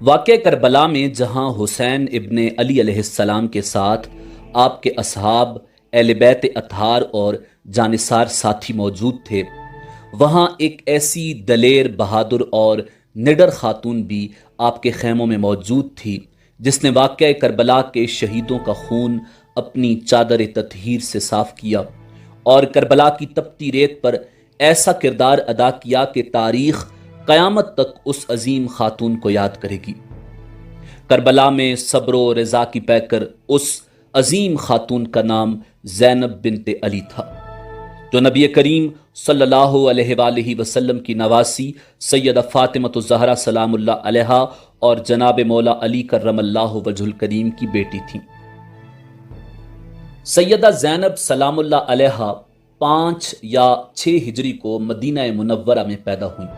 واقعہ کربلا میں جہاں حسین ابن علی علیہ السلام کے ساتھ آپ کے اصحاب، اہل بیت اطہار اور جانثار ساتھی موجود تھے، وہاں ایک ایسی دلیر، بہادر اور نڈر خاتون بھی آپ کے خیموں میں موجود تھی جس نے واقعہ کربلا کے شہیدوں کا خون اپنی چادر تطہیر سے صاف کیا اور کربلا کی تپتی ریت پر ایسا کردار ادا کیا کہ تاریخ قیامت تک اس عظیم خاتون کو یاد کرے گی۔ کربلا میں صبر و رضا کی پیکر اس عظیم خاتون کا نام زینب بنت علی تھا، جو نبی کریم صلی اللہ علیہ وآلہ وسلم کی نواسی سیدہ فاطمہ الزہرا سلام اللہ علیہا اور جناب مولا علی کرم اللہ وجہ الکریم کی بیٹی تھیں۔ سیدہ زینب سلام اللہ علیہا 5 یا 6 ہجری کو مدینہ منورہ میں پیدا ہوئیں۔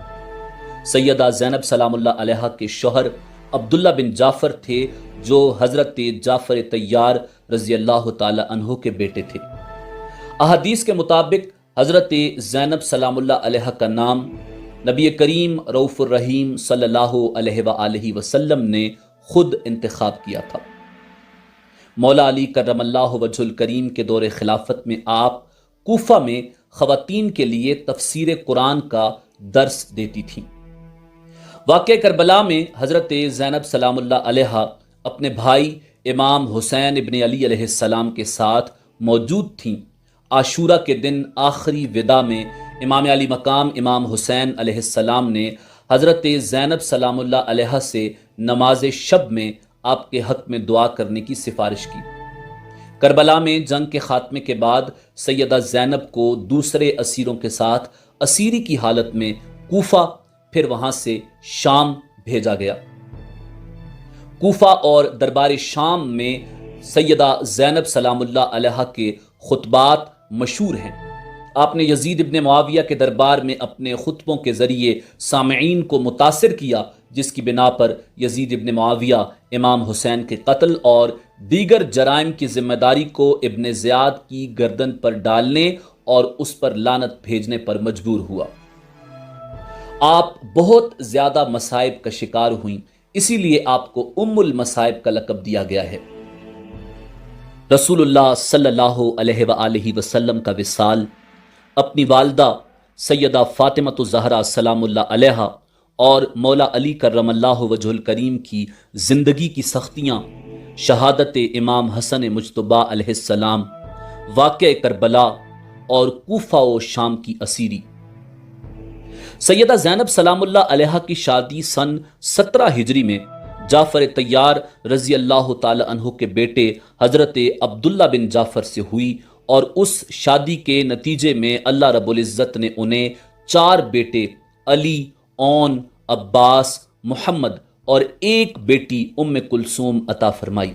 سیدہ زینب سلام اللہ علیہا کے شوہر عبداللہ بن جعفر تھے، جو حضرت جعفر طیار رضی اللہ تعالی عنہ کے بیٹے تھے۔ احادیث کے مطابق حضرت زینب سلام اللہ علیہ کا نام نبی کریم رؤوف الرحیم صلی اللہ علیہ وآلہ وسلم نے خود انتخاب کیا تھا۔ مولا علی کرم اللہ وجہ الکریم کے دور خلافت میں آپ کوفہ میں خواتین کے لیے تفسیر قرآن کا درس دیتی تھیں۔ واقعہ کربلا میں حضرت زینب سلام اللہ علیہا اپنے بھائی امام حسین ابن علی علیہ السلام کے ساتھ موجود تھیں۔ عاشورہ کے دن آخری وداع میں امام علی مقام امام حسین علیہ السلام نے حضرت زینب سلام اللہ علیہا سے نماز شب میں آپ کے حق میں دعا کرنے کی سفارش کی۔ کربلا میں جنگ کے خاتمے کے بعد سیدہ زینب کو دوسرے اسیروں کے ساتھ اسیری کی حالت میں کوفہ، پھر وہاں سے شام بھیجا گیا۔ کوفہ اور دربار شام میں سیدہ زینب سلام اللہ علیہا کے خطبات مشہور ہیں۔ آپ نے یزید ابن معاویہ کے دربار میں اپنے خطبوں کے ذریعے سامعین کو متاثر کیا، جس کی بنا پر یزید ابن معاویہ امام حسین کے قتل اور دیگر جرائم کی ذمہ داری کو ابن زیاد کی گردن پر ڈالنے اور اس پر لعنت بھیجنے پر مجبور ہوا۔ آپ بہت زیادہ مصائب کا شکار ہوئیں، اسی لیے آپ کو ام المصائب کا لقب دیا گیا ہے۔ رسول اللہ صلی اللہ علیہ وآلہ وسلم کا وصال اپنی والدہ سیدہ فاطمہ الزہرا سلام اللہ علیہا اور مولا علی کرم اللہ وجہ الکریم کی زندگی کی سختیاں، شہادت امام حسن مجتبیٰ علیہ السلام، واقعہ کربلا اور کوفہ و شام کی اسیری۔ سیدہ زینب سلام اللہ علیہا کی شادی سن 17 ہجری میں جعفر طیار رضی اللہ تعالی عنہ کے بیٹے حضرت عبداللہ بن جعفر سے ہوئی، اور اس شادی کے نتیجے میں اللہ رب العزت نے انہیں 4 بیٹے علی، اون، عباس، محمد اور ایک بیٹی ام کلثوم عطا فرمائی۔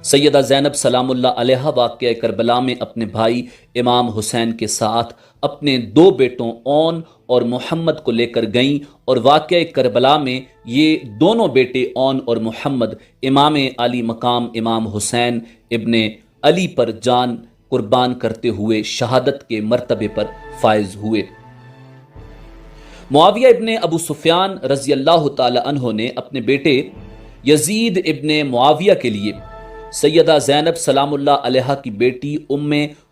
سیدہ زینب سلام اللہ علیہا واقعہ کربلا میں اپنے بھائی امام حسین کے ساتھ اپنے 2 بیٹوں اون اور محمد کو لے کر گئیں، اور واقعہ کربلا میں یہ دونوں بیٹے اون اور محمد امام علی مقام امام حسین ابن علی پر جان قربان کرتے ہوئے شہادت کے مرتبے پر فائز ہوئے۔ معاویہ ابن ابو سفیان رضی اللہ تعالی عنہ نے اپنے بیٹے یزید ابن معاویہ کے لیے سیدہ زینب سلام اللہ علیہا کی بیٹی ام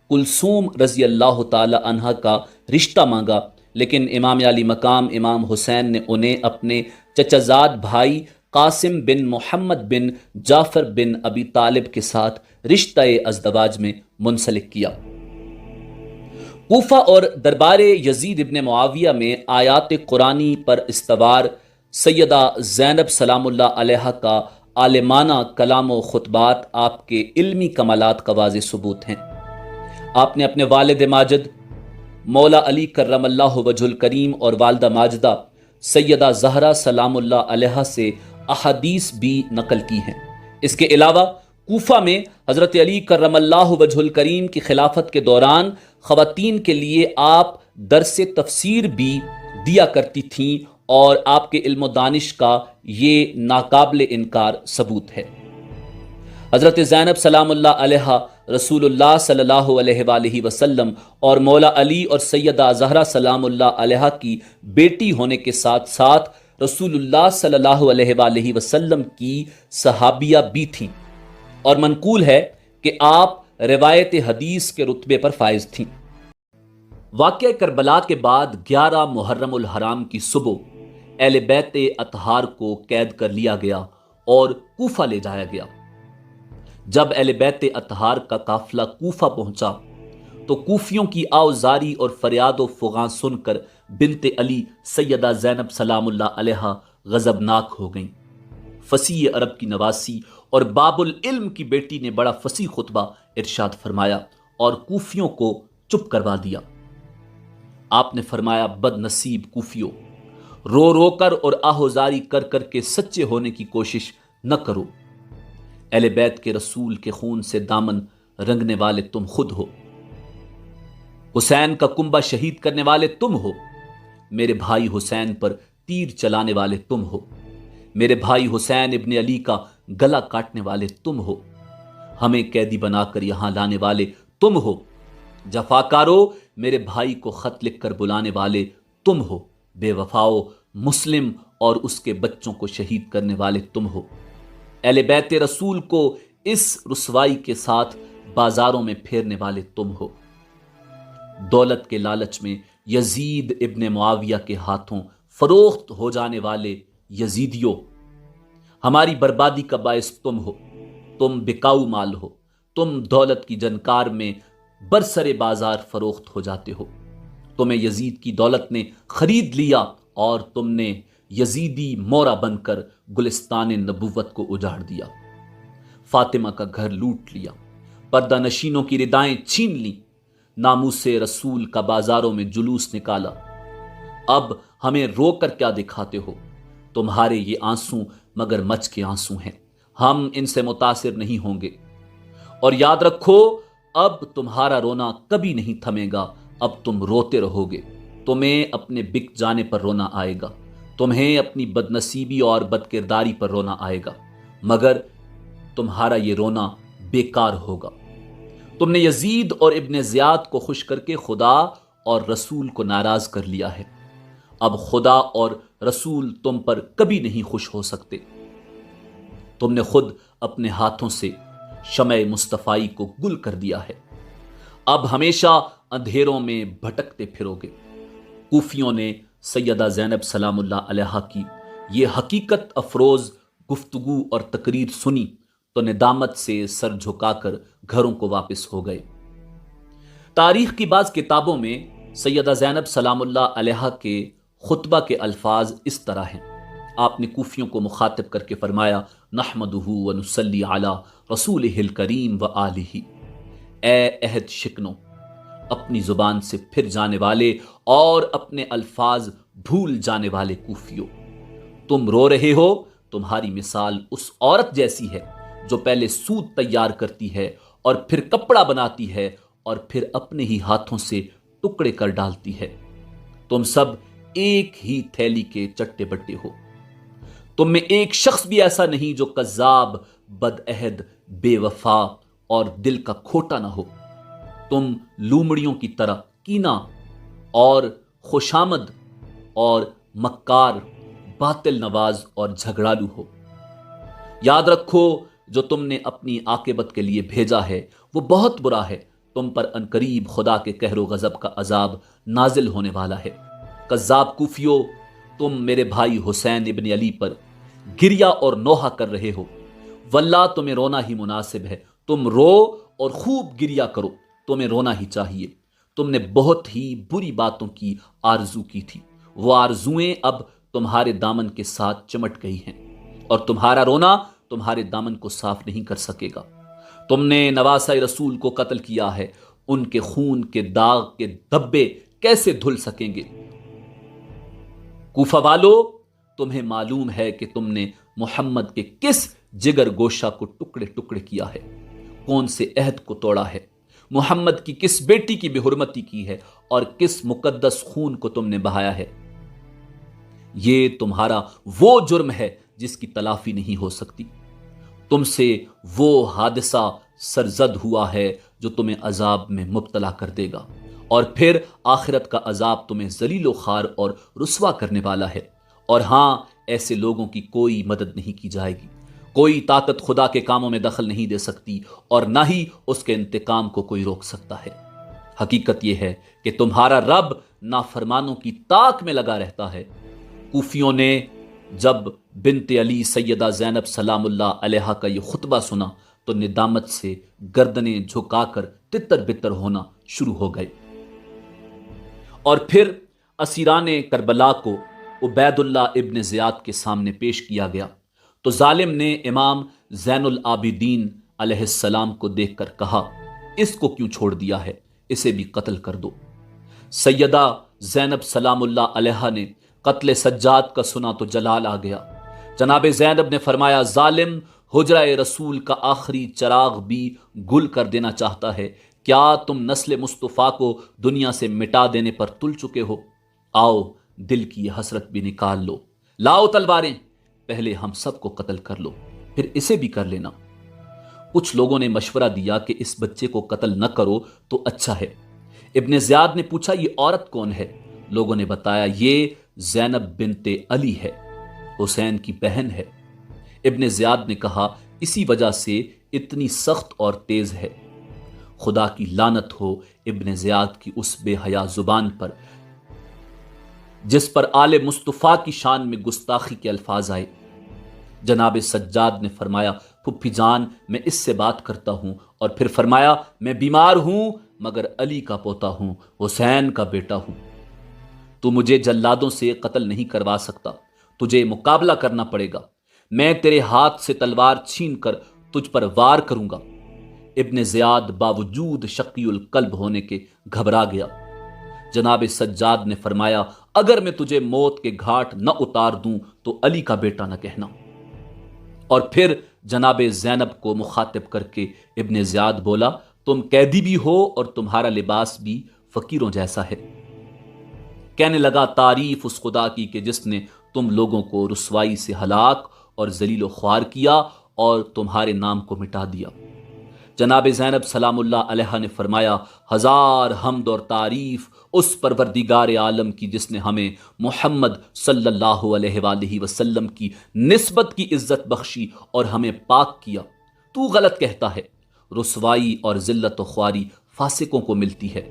کلثوم رضی اللہ تعالی عنہا کا رشتہ مانگا، لیکن امام علی مقام امام حسین نے انہیں اپنے چچازاد بھائی قاسم بن محمد بن جعفر بن ابی طالب کے ساتھ رشتہ ازدواج میں منسلک کیا۔ کوفہ اور دربار یزید ابن معاویہ میں آیات قرآنی پر استوار سیدہ زینب سلام اللہ علیہا کا عالمانہ کلام و خطبات آپ کے علمی کمالات کا واضح ثبوت ہیں۔ آپ نے اپنے والد ماجد مولا علی کرم اللہ وجہ الکریم اور والدہ ماجدہ سیدہ زہرا سلام اللہ علیہا سے احادیث بھی نقل کی ہیں۔ اس کے علاوہ کوفہ میں حضرت علی کرم اللہ وجہ الکریم کی خلافت کے دوران خواتین کے لیے آپ درس تفسیر بھی دیا کرتی تھیں، اور آپ کے علم و دانش کا یہ ناقابل انکار ثبوت ہے۔ حضرت زینب سلام اللہ علیہا رسول اللہ صلی اللہ علیہ وآلہ وسلم اور مولا علی اور سیدہ زہرا سلام اللہ علیہا کی بیٹی ہونے کے ساتھ ساتھ رسول اللہ صلی اللہ علیہ وآلہ وسلم کی صحابیہ بھی تھیں، اور منقول ہے کہ آپ روایت حدیث کے رتبے پر فائز تھیں۔ واقعہ کربلا کے بعد 11 محرم الحرام کی صبح اہل بیت اطہار کو قید کر لیا گیا اور کوفہ لے جایا گیا۔ جب اہل بیت اطہار کا قافلہ کوفہ پہنچا تو کوفیوں کی آوزاری اور فریاد و فغاں سن کر بنت علی سیدہ زینب سلام اللہ علیہا غضبناک ہو گئیں۔ فصیح عرب کی نواسی اور باب العلم کی بیٹی نے بڑا فصیح خطبہ ارشاد فرمایا اور کوفیوں کو چپ کروا دیا۔ آپ نے فرمایا، بد نصیب کوفیوں، رو رو کر اور آہوزاری کر کر کے سچے ہونے کی کوشش نہ کرو۔ اہل بیت کے رسول کے خون سے دامن رنگنے والے تم خود ہو، حسین کا کنبہ شہید کرنے والے تم ہو، میرے بھائی حسین پر تیر چلانے والے تم ہو، میرے بھائی حسین ابن علی کا گلا کاٹنے والے تم ہو، ہمیں قیدی بنا کر یہاں لانے والے تم ہو، جفاکارو میرے بھائی کو خط لکھ کر بلانے والے تم ہو، بے وفاؤ مسلم اور اس کے بچوں کو شہید کرنے والے تم ہو، اہل بیت رسول کو اس رسوائی کے ساتھ بازاروں میں پھیرنے والے تم ہو، دولت کے لالچ میں یزید ابن معاویہ کے ہاتھوں فروخت ہو جانے والے یزیدیوں، ہماری بربادی کا باعث تم ہو، تم بکاؤ مال ہو، تم دولت کی جنکار میں برسر بازار فروخت ہو جاتے ہو، تمہیں یزید کی دولت نے خرید لیا اور تم نے یزیدی مورا بن کر گلستان نبوت کو اجاڑ دیا، فاطمہ کا گھر لوٹ لیا، پردہ نشینوں کی ردائیں چھین لیں، ناموس رسول کا بازاروں میں جلوس نکالا، اب ہمیں رو کر کیا دکھاتے ہو؟ تمہارے یہ آنسوں مگر مچ کے آنسوں ہیں، ہم ان سے متاثر نہیں ہوں گے، اور یاد رکھو اب تمہارا رونا کبھی نہیں تھمے گا، اب تم روتے رہو گے، تمہیں اپنے بک جانے پر رونا آئے گا، تمہیں اپنی بدنصیبی اور بدکرداری پر رونا آئے گا، مگر تمہارا یہ رونا بیکار ہوگا۔ تم نے یزید اور ابن زیاد کو خوش کر کے خدا اور رسول کو ناراض کر لیا ہے، اب خدا اور رسول تم پر کبھی نہیں خوش ہو سکتے۔ تم نے خود اپنے ہاتھوں سے شمع مصطفی کو گل کر دیا ہے، اب ہمیشہ اندھیروں میں بھٹکتے پھرو گے۔ کوفیوں نے سیدہ زینب سلام اللہ علیہا کی یہ حقیقت افروز گفتگو اور تقریر سنی تو ندامت سے سر جھکا کر گھروں کو واپس ہو گئے۔ تاریخ کی بعض کتابوں میں سیدہ زینب سلام اللہ علیہا کے خطبہ کے الفاظ اس طرح ہیں۔ آپ نے کوفیوں کو مخاطب کر کے فرمایا، نحمدہ و نصلی علی رسولہ الکریم و آلہ، اے عہد شکنو، اپنی زبان سے پھر جانے والے اور اپنے الفاظ بھول جانے والے کوفیوں، تم رو رہے ہو، تمہاری مثال اس عورت جیسی ہے جو پہلے سوت تیار کرتی ہے اور پھر کپڑا بناتی ہے اور پھر اپنے ہی ہاتھوں سے ٹکڑے کر ڈالتی ہے، تم سب ایک ہی تھیلی کے چٹے بٹے ہو، تم میں ایک شخص بھی ایسا نہیں جو کذاب، بدعہد، بے وفا اور دل کا کھوٹا نہ ہو، تم لومڑیوں کی طرح کینہ اور خوشامد اور مکار، باطل نواز اور جھگڑالو ہو۔ یاد رکھو جو تم نے اپنی عاقبت کے لیے بھیجا ہے وہ بہت برا ہے، تم پر عنقریب خدا کے قہر و غضب کا عذاب نازل ہونے والا ہے۔ کذاب کوفیو، تم میرے بھائی حسین ابن علی پر گریہ اور نوحہ کر رہے ہو، واللہ تمہیں رونا ہی مناسب ہے، تم رو اور خوب گریہ کرو، تمہیں رونا ہی چاہیے، تم نے بہت ہی بری باتوں کی آرزو کی تھی، وہ آرزویں اب تمہارے دامن کے ساتھ چمٹ گئی ہیں، اور تمہارا رونا تمہارے دامن کو صاف نہیں کر سکے گا۔ تم نے نواسہ رسول کو قتل کیا ہے، ان کے خون کے داغ کے دھبے کیسے دھل سکیں گے؟ کوفہ والو، تمہیں معلوم ہے کہ تم نے محمد کے کس جگر گوشہ کو ٹکڑے ٹکڑے کیا ہے، کون سے عہد کو توڑا ہے، محمد کی کس بیٹی کی بے حرمتی کی ہے اور کس مقدس خون کو تم نے بہایا ہے۔ یہ تمہارا وہ جرم ہے جس کی تلافی نہیں ہو سکتی، تم سے وہ حادثہ سرزد ہوا ہے جو تمہیں عذاب میں مبتلا کر دے گا، اور پھر آخرت کا عذاب تمہیں ذلیل و خوار اور رسوا کرنے والا ہے۔ اور ہاں، ایسے لوگوں کی کوئی مدد نہیں کی جائے گی۔ کوئی طاقت خدا کے کاموں میں دخل نہیں دے سکتی اور نہ ہی اس کے انتقام کو کوئی روک سکتا ہے۔ حقیقت یہ ہے کہ تمہارا رب نافرمانوں کی طاق میں لگا رہتا ہے۔ کوفیوں نے جب بنت علی سیدہ زینب سلام اللہ علیہا کا یہ خطبہ سنا تو ندامت سے گردنیں جھکا کر تتر بتر ہونا شروع ہو گئے۔ اور پھر اسیران کربلا کو عبید اللہ ابن زیاد کے سامنے پیش کیا گیا تو ظالم نے امام زین العابدین علیہ السلام کو دیکھ کر کہا، اس کو کیوں چھوڑ دیا ہے، اسے بھی قتل کر دو۔ سیدہ زینب سلام اللہ علیہا نے قتل سجاد کا سنا تو جلال آ گیا۔ جناب زینب نے فرمایا، ظالم حجرہ رسول کا آخری چراغ بھی گل کر دینا چاہتا ہے، کیا تم نسل مصطفیٰ کو دنیا سے مٹا دینے پر تل چکے ہو؟ آؤ دل کی یہ حسرت بھی نکال لو، لاؤ تلواریں، پہلے ہم سب کو قتل کر لو، پھر اسے بھی کر لینا۔ کچھ لوگوں نے مشورہ دیا کہ اس بچے کو قتل نہ کرو تو اچھا ہے۔ ابن زیاد نے پوچھا، یہ عورت کون ہے؟ لوگوں نے بتایا، یہ زینب بنت علی ہے، حسین کی بہن ہے۔ ابن زیاد نے کہا، اسی وجہ سے اتنی سخت اور تیز ہے۔ خدا کی لعنت ہو ابن زیاد کی اس بے حیا زبان پر جس پر آل مصطفیٰ کی شان میں گستاخی کے الفاظ آئے۔ جناب سجاد نے فرمایا، پھپھی جان میں اس سے بات کرتا ہوں، اور پھر فرمایا، میں بیمار ہوں مگر علی کا پوتا ہوں، حسین کا بیٹا ہوں۔ تو مجھے جلادوں سے قتل نہیں کروا سکتا، تجھے مقابلہ کرنا پڑے گا، میں تیرے ہاتھ سے تلوار چھین کر تجھ پر وار کروں گا۔ ابن زیاد باوجود شقی القلب ہونے کے گھبرا گیا۔ جناب سجاد نے فرمایا، اگر میں تجھے موت کے گھاٹ نہ اتار دوں تو علی کا بیٹا نہ کہنا۔ اور پھر جناب زینب کو مخاطب کر کے ابن زیاد بولا، تم قیدی بھی ہو اور تمہارا لباس بھی فقیروں جیسا ہے۔ کہنے لگا، تعریف اس خدا کی کہ جس نے تم لوگوں کو رسوائی سے ہلاک اور ذلیل و خوار کیا اور تمہارے نام کو مٹا دیا۔ جناب زینب سلام اللہ علیہ نے فرمایا، ہزار حمد اور تعریف اس پروردگار عالم کی جس نے ہمیں محمد صلی اللہ علیہ وآلہ وسلم کی نسبت کی عزت بخشی اور ہمیں پاک کیا۔ تو غلط کہتا ہے، رسوائی اور ذلت و خواری فاسقوں کو ملتی ہے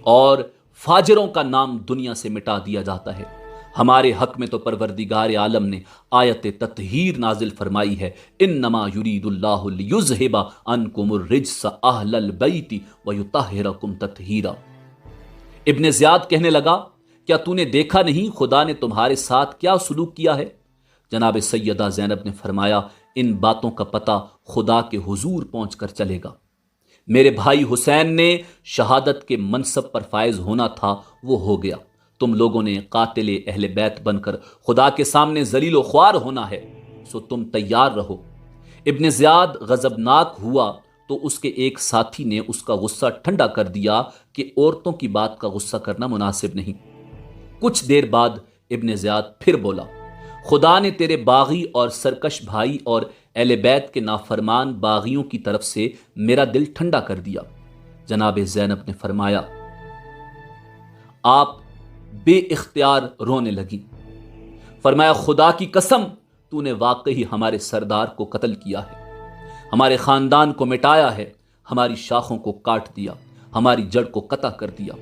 اور فاجروں کا نام دنیا سے مٹا دیا جاتا ہے۔ ہمارے حق میں تو پروردگار عالم نے آیت تطہیر نازل فرمائی ہے، انما یرید اللہ لیذھب عنکم الرجس اہل البیت ویطہرکم تطہیرا۔ ابن زیاد کہنے لگا، کیا تو نے دیکھا نہیں خدا نے تمہارے ساتھ کیا سلوک کیا ہے؟ جناب سیدہ زینب نے فرمایا، ان باتوں کا پتہ خدا کے حضور پہنچ کر چلے گا۔ میرے بھائی حسین نے شہادت کے منصب پر فائز ہونا تھا، وہ ہو گیا۔ تم لوگوں نے قاتل اہل بیت بن کر خدا کے سامنے ذلیل و خوار ہونا ہے، سو تم تیار رہو۔ ابن زیاد غضبناک ہوا تو اس کے ایک ساتھی نے اس کا غصہ ٹھنڈا کر دیا کہ عورتوں کی بات کا غصہ کرنا مناسب نہیں۔ کچھ دیر بعد ابن زیاد پھر بولا، خدا نے تیرے باغی اور سرکش بھائی اور اہل بیت کے نافرمان باغیوں کی طرف سے میرا دل ٹھنڈا کر دیا۔ جناب زینب نے فرمایا، آپ بے اختیار رونے لگی۔ فرمایا، خدا کی قسم، تو نے واقعی ہمارے سردار کو قتل کیا ہے، ہمارے خاندان کو مٹایا ہے، ہماری شاخوں کو کاٹ دیا، ہماری جڑ کو قطع کر دیا۔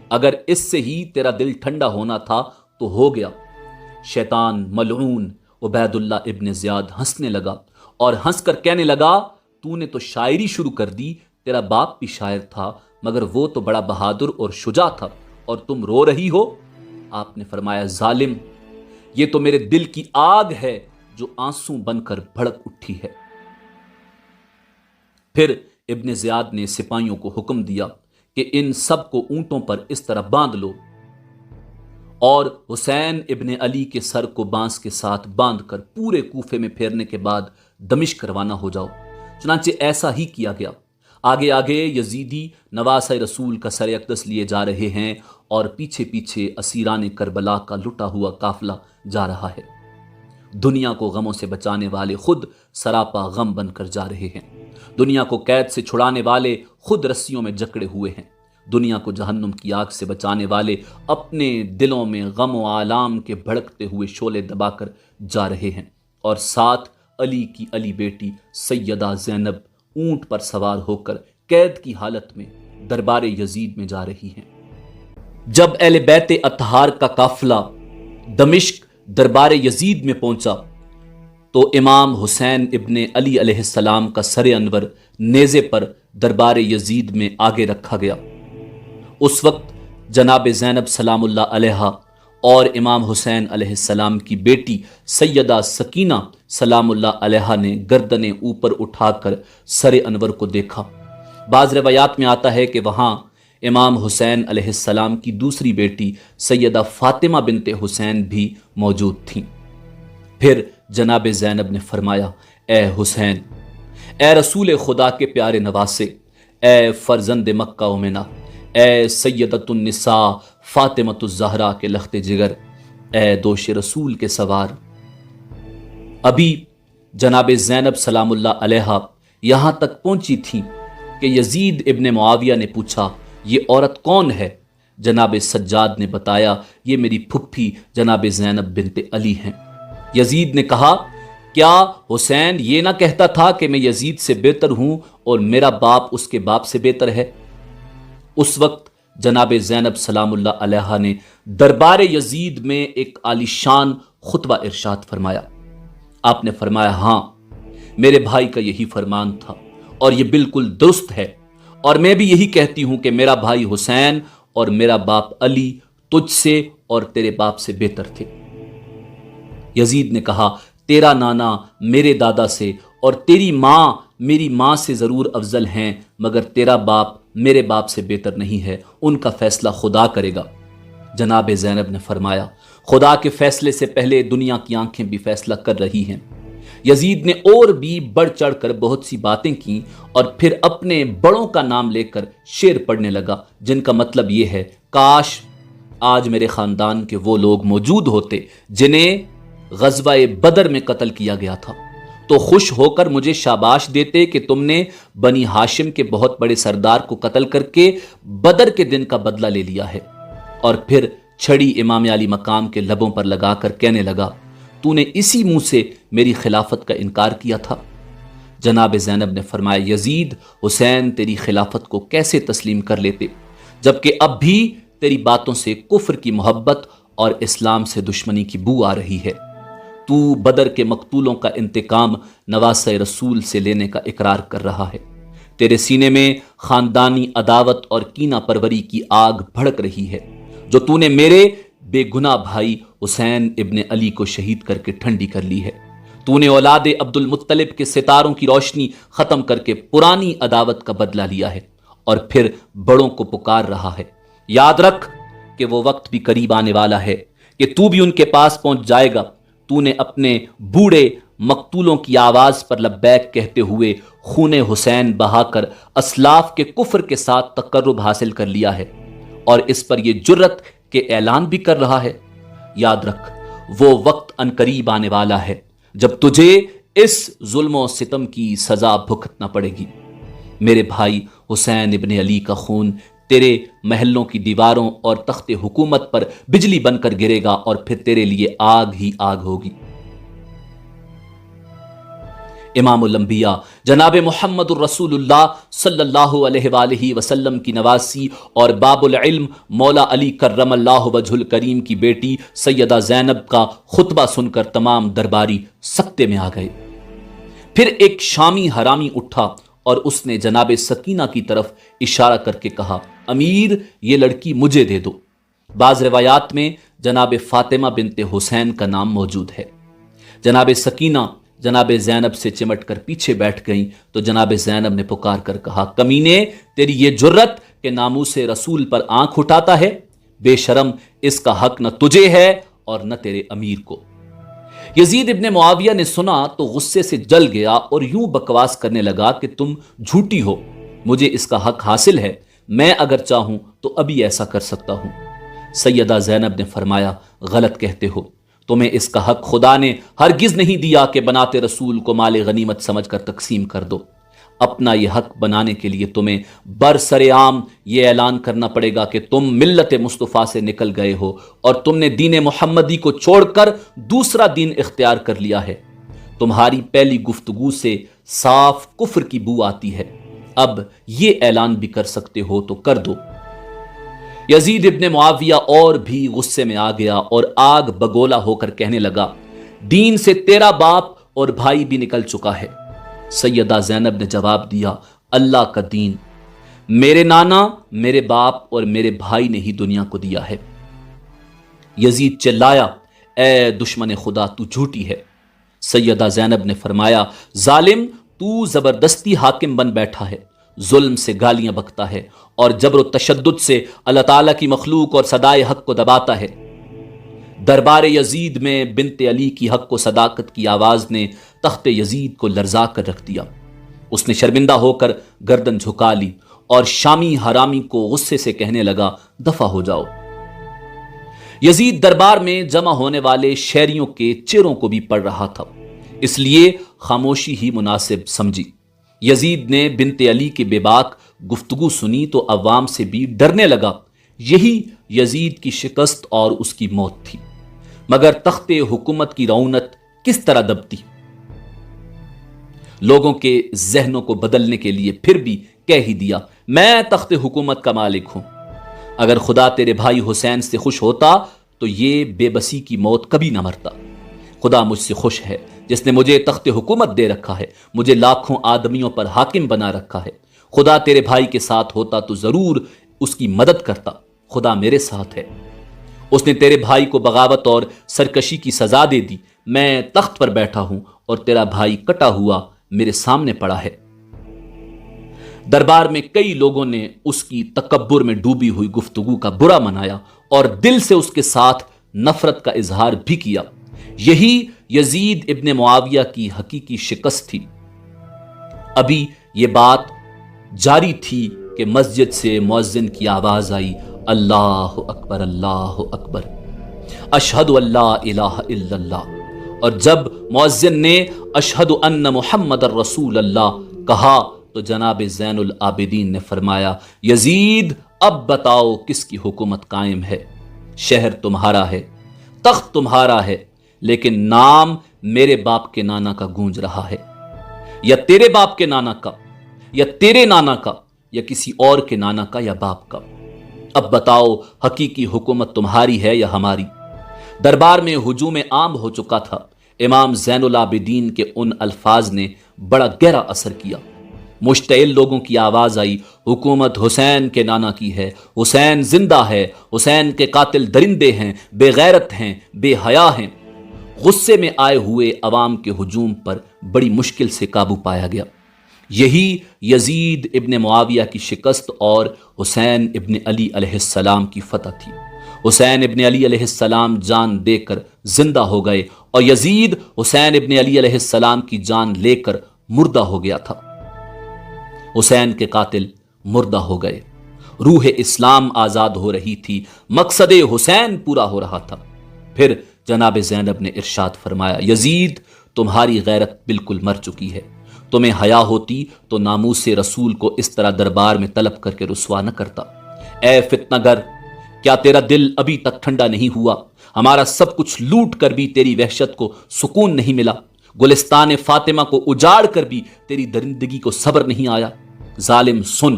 اگر اس سے ہی تیرا دل ٹھنڈا ہونا تھا تو ہو گیا۔ شیطان ملعون عبید اللہ ابن زیاد ہنسنے لگا اور ہنس کر کہنے لگا، تو نے تو شاعری شروع کر دی، تیرا باپ بھی شاعر تھا مگر وہ تو بڑا بہادر اور شجاع تھا، اور تم رو رہی ہو؟ آپ نے فرمایا، ظالم، یہ تو میرے دل کی آگ ہے جو آنسو بن کر بھڑک اٹھی ہے۔ پھر ابن زیاد نے سپاہیوں کو حکم دیا کہ ان سب کو اونٹوں پر اس طرح باندھ لو اور حسین ابن علی کے سر کو بانس کے ساتھ باندھ کر پورے کوفے میں پھیرنے کے بعد دمشق روانہ ہو جاؤ۔ چنانچہ ایسا ہی کیا گیا۔ آگے آگے یزیدی نواسہ رسول کا سر اقدس لیے جا رہے ہیں اور پیچھے پیچھے اسیران کربلا کا لٹا ہوا قافلہ جا رہا ہے۔ دنیا کو غموں سے بچانے والے خود سراپا غم بن کر جا رہے ہیں، دنیا کو قید سے چھڑانے والے خود رسیوں میں جکڑے ہوئے ہیں، دنیا کو جہنم کی آگ سے بچانے والے اپنے دلوں میں غم و آلام کے بھڑکتے ہوئے شعلے دبا کر جا رہے ہیں، اور ساتھ علی کی علی بیٹی سیدہ زینب اونٹ پر سوار ہو کر قید کی حالت میں دربار یزید میں جا رہی ہیں۔ جب اہل بیت اطہار کا قافلہ دمشق دربار یزید میں پہنچا تو امام حسین ابن علی علیہ السلام کا سر انور نیزے پر دربار یزید میں آگے رکھا گیا۔ اس وقت جناب زینب سلام اللہ علیہا اور امام حسین علیہ السلام کی بیٹی سیدہ سکینہ سلام اللہ علیہا نے گردنیں اوپر اٹھا کر سر انور کو دیکھا۔ بعض روایات میں آتا ہے کہ وہاں امام حسین علیہ السلام کی دوسری بیٹی سیدہ فاطمہ بنت حسین بھی موجود تھیں۔ پھر جناب زینب نے فرمایا، اے حسین، اے رسول خدا کے پیارے نواسے، اے فرزند مکہ و منا، اے سیدۃ النساء فاطمۃ الزہرا کے لخت جگر، اے دوش رسول کے سوار۔ ابھی جناب زینب سلام اللہ علیہا یہاں تک پہنچی تھیں کہ یزید ابن معاویہ نے پوچھا، یہ عورت کون ہے؟ جناب سجاد نے بتایا، یہ میری پھپھی جناب زینب بنت علی ہیں۔ یزید نے کہا، کیا حسین یہ نہ کہتا تھا کہ میں یزید سے بہتر ہوں اور میرا باپ اس کے باپ سے بہتر ہے؟ اس وقت جناب زینب سلام اللہ علیہا نے دربار یزید میں ایک عالیشان خطبہ ارشاد فرمایا۔ آپ نے فرمایا، ہاں، میرے بھائی کا یہی فرمان تھا اور یہ بالکل درست ہے، اور میں بھی یہی کہتی ہوں کہ میرا بھائی حسین اور میرا باپ علی تجھ سے اور تیرے باپ سے بہتر تھے۔ یزید نے کہا، تیرا نانا میرے دادا سے اور تیری ماں میری ماں سے ضرور افضل ہیں، مگر تیرا باپ میرے باپ سے بہتر نہیں ہے، ان کا فیصلہ خدا کرے گا۔ جناب زینب نے فرمایا، خدا کے فیصلے سے پہلے دنیا کی آنکھیں بھی فیصلہ کر رہی ہیں۔ یزید نے اور بھی بڑھ چڑھ کر بہت سی باتیں کی اور پھر اپنے بڑوں کا نام لے کر شعر پڑھنے لگا، جن کا مطلب یہ ہے، کاش آج میرے خاندان کے وہ لوگ موجود ہوتے جنہیں غزوہ بدر میں قتل کیا گیا تھا، تو خوش ہو کر مجھے شاباش دیتے کہ تم نے بنی ہاشم کے بہت بڑے سردار کو قتل کر کے بدر کے دن کا بدلہ لے لیا ہے۔ اور پھر چھڑی امام علی مقام کے لبوں پر لگا کر کہنے لگا، تو نے اسی منہ سے میری خلافت کا انکار کیا تھا۔ جناب زینب نے فرمایا، یزید، حسین تیری خلافت کو کیسے تسلیم کر لیتے، جبکہ اب بھی تیری باتوں سے کفر کی محبت اور اسلام سے دشمنی کی بو آ رہی ہے۔ تو بدر کے مقتولوں کا انتقام نواسہ رسول سے لینے کا اقرار کر رہا ہے۔ تیرے سینے میں خاندانی عداوت اور کینہ پروری کی آگ بھڑک رہی ہے، جو تو نے میرے بے گناہ بھائی حسین ابن علی کو شہید کر کے ٹھنڈی کر لی ہے۔ تو نے اولاد عبد المطلب کے ستاروں کی روشنی ختم کر کے پرانی عداوت کا بدلہ لیا ہے، اور پھر بڑوں کو پکار رہا ہے۔ یاد رکھ کہ وہ وقت بھی قریب آنے والا ہے کہ تو بھی ان کے پاس پہنچ جائے گا۔ تو نے اپنے بوڑھے مقتولوں کی آواز پر لبیک کہتے ہوئے خون حسین بہا کر اسلاف کے کفر کے ساتھ تقرب حاصل کر لیا ہے، اور اس پر یہ جرت کے اعلان بھی کر رہا ہے۔ یاد رکھ، وہ وقت عنقریب آنے والا ہے جب تجھے اس ظلم و ستم کی سزا بھگتنا پڑے گی۔ میرے بھائی حسین ابن علی کا خون تیرے محلوں کی دیواروں اور تخت حکومت پر بجلی بن کر گرے گا، اور پھر تیرے لیے آگ ہی آگ ہوگی۔ امام الانبیاء جناب محمد الرسول اللہ صلی اللہ علیہ وآلہ وسلم کی نواسی اور باب العلم مولا علی کرم اللہ وجہ الکریم کی بیٹی سیدہ زینب کا خطبہ سن کر تمام درباری سکتے میں آ گئے۔ پھر ایک شامی حرامی اٹھا اور اس نے جناب سکینہ کی طرف اشارہ کر کے کہا، امیر، یہ لڑکی مجھے دے دو۔ بعض روایات میں جناب فاطمہ بنت حسین کا نام موجود ہے۔ جناب سکینہ جناب زینب سے چمٹ کر پیچھے بیٹھ گئیں تو جناب زینب نے پکار کر کہا، کمینے، تیری یہ جرت کہ ناموس رسول پر آنکھ اٹھاتا ہے؟ بے شرم، اس کا حق نہ تجھے ہے اور نہ تیرے امیر کو۔ یزید ابن معاویہ نے سنا تو غصے سے جل گیا اور یوں بکواس کرنے لگا کہ تم جھوٹی ہو، مجھے اس کا حق حاصل ہے، میں اگر چاہوں تو ابھی ایسا کر سکتا ہوں۔ سیدہ زینب نے فرمایا، غلط کہتے ہو، تمہیں اس کا حق خدا نے ہرگز نہیں دیا کہ بنات رسول کو مال غنیمت سمجھ کر تقسیم کر دو۔ اپنا یہ حق بنانے کے لیے تمہیں برسر عام یہ اعلان کرنا پڑے گا کہ تم ملت مصطفیٰ سے نکل گئے ہو اور تم نے دین محمدی کو چھوڑ کر دوسرا دین اختیار کر لیا ہے۔ تمہاری پہلی گفتگو سے صاف کفر کی بو آتی ہے، اب یہ اعلان بھی کر سکتے ہو تو کر دو۔ یزید ابن معاویہ اور بھی غصے میں آ گیا اور آگ بگولا ہو کر کہنے لگا، دین سے تیرا باپ اور بھائی بھی نکل چکا ہے۔ سیدہ زینب نے جواب دیا، اللہ کا دین میرے نانا، میرے باپ اور میرے بھائی نے ہی دنیا کو دیا ہے۔ یزید چلایا، اے دشمن خدا تو جھوٹی ہے۔ سیدہ زینب نے فرمایا، ظالم تو زبردستی حاکم بن بیٹھا ہے، ظلم سے گالیاں بکتا ہے اور جبر و تشدد سے اللہ تعالیٰ کی مخلوق اور صدائے حق کو دباتا ہے۔ دربار یزید میں بنت علی کی حق و صداقت کی آواز نے تخت یزید کو لرزا کر رکھ دیا۔ اس نے شرمندہ ہو کر گردن جھکا لی اور شامی حرامی کو غصے سے کہنے لگا، دفع ہو جاؤ۔ یزید دربار میں جمع ہونے والے شہریوں کے چہروں کو بھی پڑھ رہا تھا، اس لیے خاموشی ہی مناسب سمجھی۔ یزید نے بنت علی کے بے باک گفتگو سنی تو عوام سے بھی ڈرنے لگا۔ یہی یزید کی شکست اور اس کی موت تھی، مگر تخت حکومت کی رونت کس طرح دبتی؟ لوگوں کے ذہنوں کو بدلنے کے لیے پھر بھی کہہ ہی دیا، میں تخت حکومت کا مالک ہوں۔ اگر خدا تیرے بھائی حسین سے خوش ہوتا تو یہ بے بسی کی موت کبھی نہ مرتا۔ خدا مجھ سے خوش ہے جس نے مجھے تخت حکومت دے رکھا ہے، مجھے لاکھوں آدمیوں پر حاکم بنا رکھا ہے۔ خدا تیرے بھائی کے ساتھ ہوتا تو ضرور اس کی مدد کرتا، خدا میرے ساتھ ہے۔ اس نے تیرے بھائی کو بغاوت اور سرکشی کی سزا دے دی، میں تخت پر بیٹھا ہوں اور تیرا بھائی کٹا ہوا میرے سامنے پڑا ہے۔ دربار میں کئی لوگوں نے اس کی تکبر میں ڈوبی ہوئی گفتگو کا برا منایا اور دل سے اس کے ساتھ نفرت کا اظہار بھی کیا۔ یہی یزید ابن معاویہ کی حقیقی شکست تھی۔ ابھی یہ بات جاری تھی کہ مسجد سے مؤذن کی آواز آئی، اللہ اکبر، اللہ اکبر، اشہد ان لا الہ الا اللہ۔ اور جب مؤذن نے اشہد ان محمد الرسول اللہ کہا تو جناب زین العابدین نے فرمایا، یزید اب بتاؤ کس کی حکومت قائم ہے؟ شہر تمہارا ہے، تخت تمہارا ہے، لیکن نام میرے باپ کے نانا کا گونج رہا ہے، یا تیرے باپ کے نانا کا، یا تیرے نانا کا، یا کسی اور کے نانا کا یا باپ کا۔ اب بتاؤ حقیقی حکومت تمہاری ہے یا ہماری؟ دربار میں ہجوم عام ہو چکا تھا۔ امام زین العابدین کے ان الفاظ نے بڑا گہرا اثر کیا۔ مشتعل لوگوں کی آواز آئی، حکومت حسین کے نانا کی ہے، حسین زندہ ہے، حسین کے قاتل درندے ہیں، بے غیرت ہیں، بے حیا ہیں۔ غصے میں آئے ہوئے عوام کے ہجوم پر بڑی مشکل سے قابو پایا گیا۔ یہی یزید ابن معاویہ کی شکست اور حسین ابن علی علیہ السلام کی فتح تھی۔ حسین ابن علی علیہ السلام جان دے کر زندہ ہو گئے اور یزید حسین ابن علی علیہ السلام کی جان لے کر مردہ ہو گیا تھا۔ حسین کے قاتل مردہ ہو گئے، روح اسلام آزاد ہو رہی تھی، مقصد حسین پورا ہو رہا تھا۔ پھر جناب زینب نے ارشاد فرمایا، یزید تمہاری غیرت بالکل مر چکی ہے، تمہیں حیا ہوتی تو ناموس رسول کو اس طرح دربار میں طلب کر کے رسوا نہ کرتا۔ اے فتنہ گر، کیا تیرا دل ابھی تک ٹھنڈا نہیں ہوا؟ ہمارا سب کچھ لوٹ کر بھی تیری وحشت کو سکون نہیں ملا، گلستان فاطمہ کو اجاڑ کر بھی تیری درندگی کو صبر نہیں آیا۔ ظالم سن،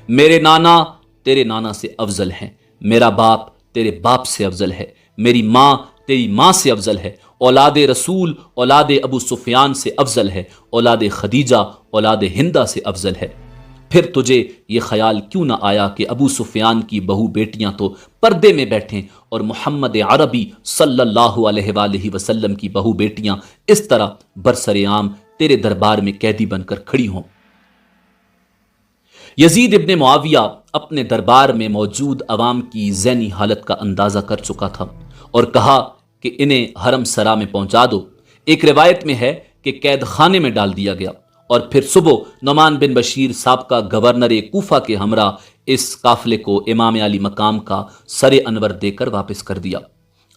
میرے نانا تیرے نانا سے افضل ہیں، میرا باپ تیرے باپ سے افضل ہے، میری ماں تیری ماں سے افضل ہے، اولاد رسول اولاد ابو سفیان سے افضل ہے، اولاد خدیجہ اولاد ہندہ سے افضل ہے۔ پھر تجھے یہ خیال کیوں نہ آیا کہ ابو سفیان کی بہو بیٹیاں تو پردے میں بیٹھیں اور محمد عربی صلی اللہ علیہ وآلہ وسلم کی بہو بیٹیاں اس طرح برسر عام تیرے دربار میں قیدی بن کر کھڑی ہوں؟ یزید ابن معاویہ اپنے دربار میں موجود عوام کی ذہنی حالت کا اندازہ کر چکا تھا اور کہا کہ انہیں حرم سرا میں پہنچا دو۔ ایک روایت میں ہے کہ قید خانے میں ڈال دیا گیا اور پھر صبح نعمان بن بشیر سابقہ گورنر کوفہ کے ہمراہ اس قافلے کو امام علی مقام کا سر انور دے کر واپس کر دیا۔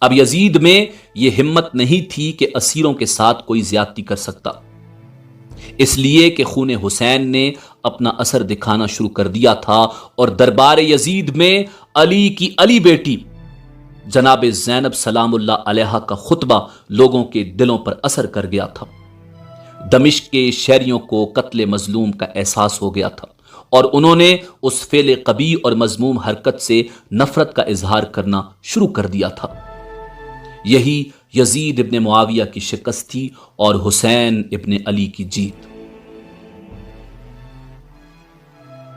اب یزید میں یہ ہمت نہیں تھی کہ اسیروں کے ساتھ کوئی زیادتی کر سکتا۔ اس لیے کہ خون حسین نے اپنا اثر دکھانا شروع کر دیا تھا اور دربار یزید میں علی کی علی بیٹی جناب زینب سلام اللہ علیہا کا خطبہ لوگوں کے دلوں پر اثر کر گیا تھا۔ دمشق کے شہریوں کو قتل مظلوم کا احساس ہو گیا تھا اور انہوں نے اس فعل قبیح اور مذموم حرکت سے نفرت کا اظہار کرنا شروع کر دیا تھا۔ یہی یزید ابن معاویہ کی شکست تھی اور حسین ابن علی کی جیت۔